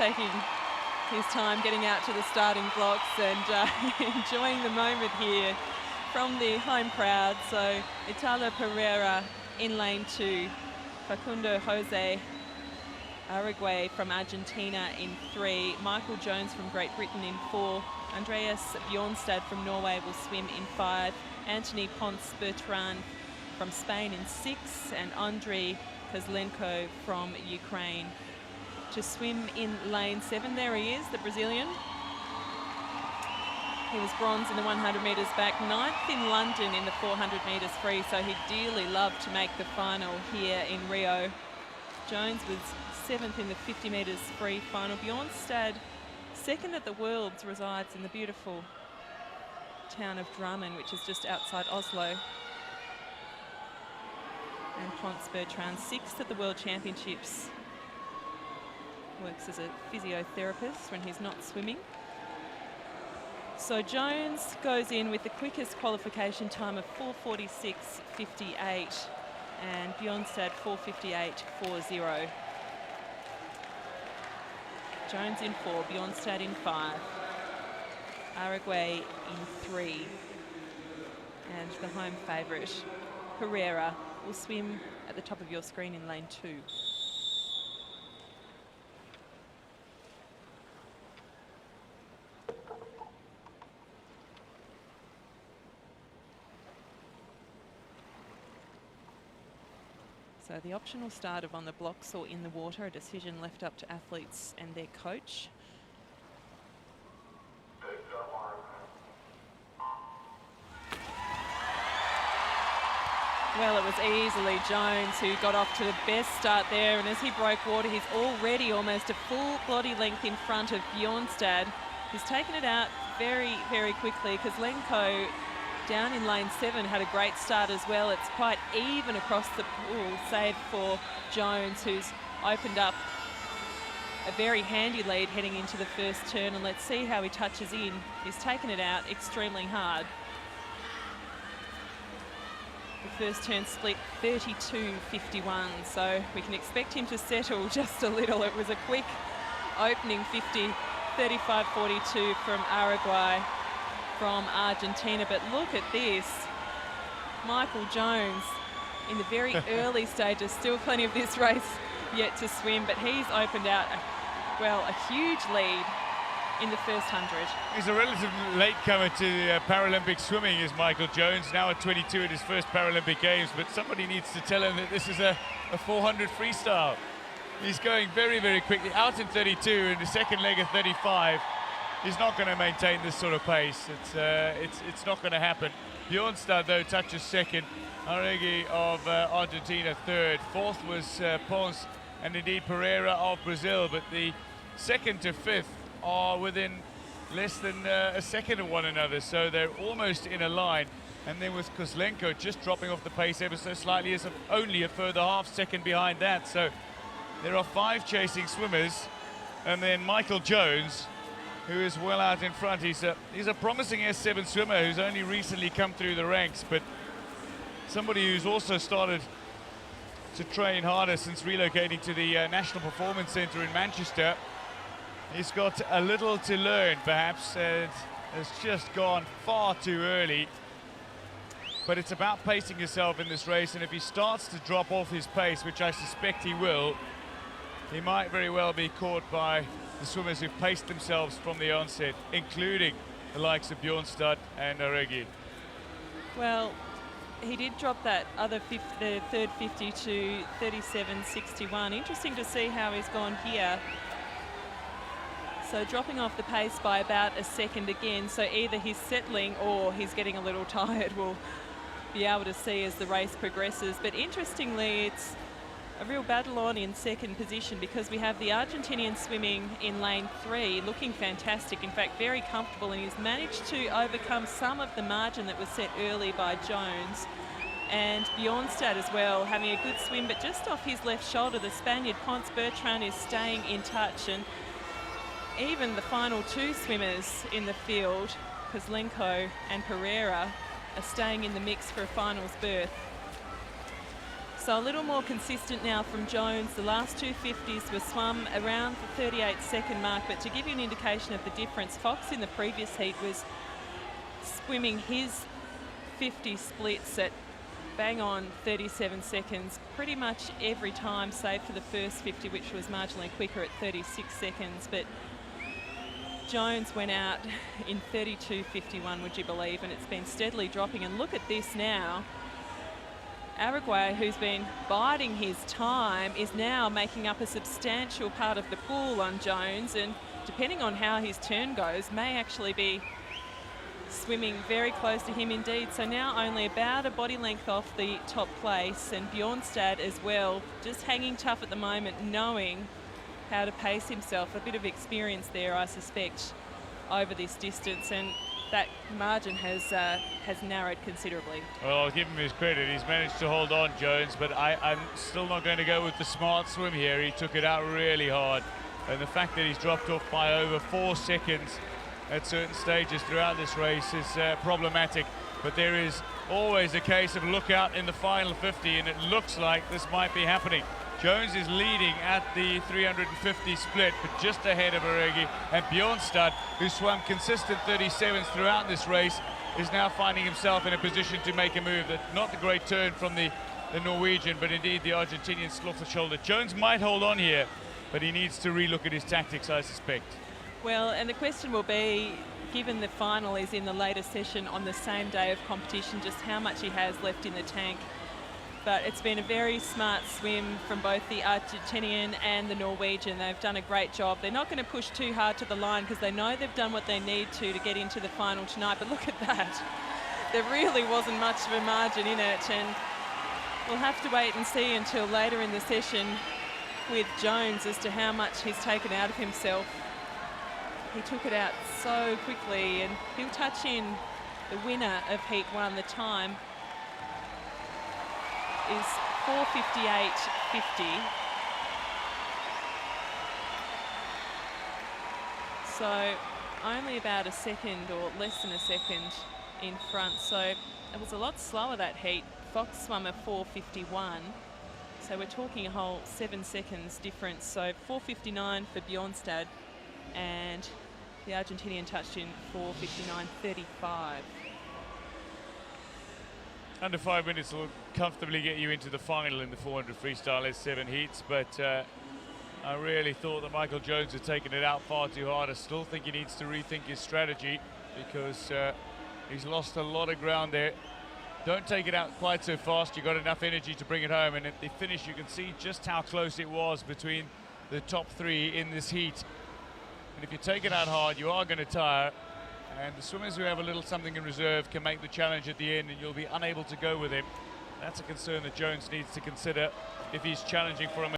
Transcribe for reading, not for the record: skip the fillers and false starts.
taking his time getting out to the starting blocks and enjoying the moment here from the home crowd. So Italo PEREIRA in lane 2, Facundo Jose ARREGUI from Argentina in 3, Michael Jones from Great Britain in 4, Andreas BJORNSTAD from Norway will swim in 5, Antoni PONCE BERTRAN from Spain in 6, and Andriy KOZLENKO from Ukraine to swim in lane 7. There he is, the Brazilian. He was bronze in the 100 metres back, 9th in London in the 400 metres free, so he'd dearly love to make the final here in Rio. Jones was 7th in the 50 metres free final. BJORNSTAD, 2nd at the Worlds, resides in the beautiful town of Drammen, which is just outside Oslo. And Ponce BERTRAN, 6th at the World Championships. Works as a physiotherapist when he's not swimming. So Jones goes in with the quickest qualification time of 4:46.58 and BJORNSTAD 4:58.40. Jones in 4, BJORNSTAD in 5, ARREGUI in 3, and the home favourite, PEREIRA, will swim at the top of your screen in lane 2. So the optional start of on the blocks or in the water, a decision left up to athletes and their coach. Well, it was easily Jones who got off to the best start there, and as he broke water, he's already almost a full body length in front of BJORNSTAD. He's taken it out very, very quickly. KOZLENKO down in lane 7 had a great start as well. It's quite even across the pool, save for Jones, who's opened up a very handy lead heading into the first turn, and let's see how he touches in. He's taken it out extremely hard. The first turn split 32.51, so we can expect him to settle just a little. It was a quick opening 50, 35.42 from ARREGUI from Argentina, but look at this. Michael Jones in the very early stages, still plenty of this race yet to swim, but he's opened out a huge lead in the first 100. He's a relatively latecomer to Paralympic swimming, is Michael Jones, now at 22 at his first Paralympic Games, but somebody needs to tell him that this is a 400 freestyle. He's going very, very quickly, out in 32 and the second leg of 35. He's not going to maintain this sort of pace. It's not going to happen. BJORNSTAD, though, touches second. ARREGUI of Argentina third. Fourth was Ponce and indeed PEREIRA of Brazil, but the second to fifth are within less than a second of one another, so they're almost in a line. And then with KOZLENKO just dropping off the pace ever so slightly, is only a further half second behind that. So there are 5 chasing swimmers, and then Michael Jones, who is well out in front. He's a promising S7 swimmer who's only recently come through the ranks, but somebody who's also started to train harder since relocating to the National Performance Centre in Manchester. He's got a little to learn, perhaps, and has just gone far too early. But it's about pacing yourself in this race, and if he starts to drop off his pace, which I suspect he will, he might very well be caught by the swimmers who've paced themselves from the onset, including the likes of BJORNSTAD and ARREGUI. Well, he did drop that the third 50 to 37.61. Interesting to see how he's gone here. So dropping off the pace by about a second again. So either he's settling or he's getting a little tired. We'll be able to see as the race progresses. But interestingly, it's a real battle on in second position, because we have the Argentinian swimming in lane 3, looking fantastic, in fact very comfortable, and he's managed to overcome some of the margin that was set early by Jones. And BJORNSTAD as well, having a good swim, but just off his left shoulder, the Spaniard Ponce BERTRAN is staying in touch, and even the final 2 swimmers in the field, KOZLENKO and PEREIRA, are staying in the mix for a finals berth. So a little more consistent now from Jones. The last two 50s were swum around the 38-second mark, but to give you an indication of the difference, Fox in the previous heat was swimming his 50 splits at bang on 37 seconds pretty much every time, save for the first 50, which was marginally quicker at 36 seconds. But Jones went out in 32.51, would you believe, and it's been steadily dropping. And look at this now. ARREGUI, who's been biding his time, is now making up a substantial part of the pool on Jones, and depending on how his turn goes, may actually be swimming very close to him indeed. So now only about a body length off the top place, and BJORNSTAD as well, just hanging tough at the moment, knowing how to pace himself. A bit of experience there, I suspect, over this distance, and that margin has narrowed considerably. Well, I'll give him his credit. He's managed to hold on, Jones, but I'm still not going to go with the smart swim here. He took it out really hard, and the fact that he's dropped off by over 4 seconds at certain stages throughout this race is problematic. But there is always a case of lookout in the final 50, and it looks like this might be happening. Jones is leading at the 350 split, but just ahead of ARREGUI, and BJORNSTAD, who swam consistent 37s throughout this race, is now finding himself in a position to make a move. That not the great turn from the Norwegian, but indeed the Argentinian slough the shoulder. Jones might hold on here, but he needs to relook at his tactics, I suspect. Well, and the question will be, given the final is in the later session on the same day of competition, just how much he has left in the tank. But it's been a very smart swim from both the Argentinian and the Norwegian. They've done a great job. They're not going to push too hard to the line because they know they've done what they need to get into the final tonight. But look at that. There really wasn't much of a margin in it, and we'll have to wait and see until later in the session with Jones as to how much he's taken out of himself. He took it out so quickly, and he'll touch in the winner of Heat 1. The time is 4:58.50. So only about a second or less than a second in front. So it was a lot slower, that heat. Fox swam a 4:51. So we're talking a whole 7 seconds difference. So 4:59 for BJORNSTAD, and the Argentinian touched in 4:59.35. Under 5 minutes will comfortably get you into the final in the 400 freestyle. There's 7 heats, but I really thought that Michael Jones had taken it out far too hard. I still think he needs to rethink his strategy because he's lost a lot of ground there. Don't take it out quite so fast. You've got enough energy to bring it home, and at the finish you can see just how close it was between the top 3 in this heat. And if you take it out hard, you are going to tire. And the swimmers who have a little something in reserve can make the challenge at the end, and you'll be unable to go with him. That's a concern that Jones needs to consider if he's challenging for a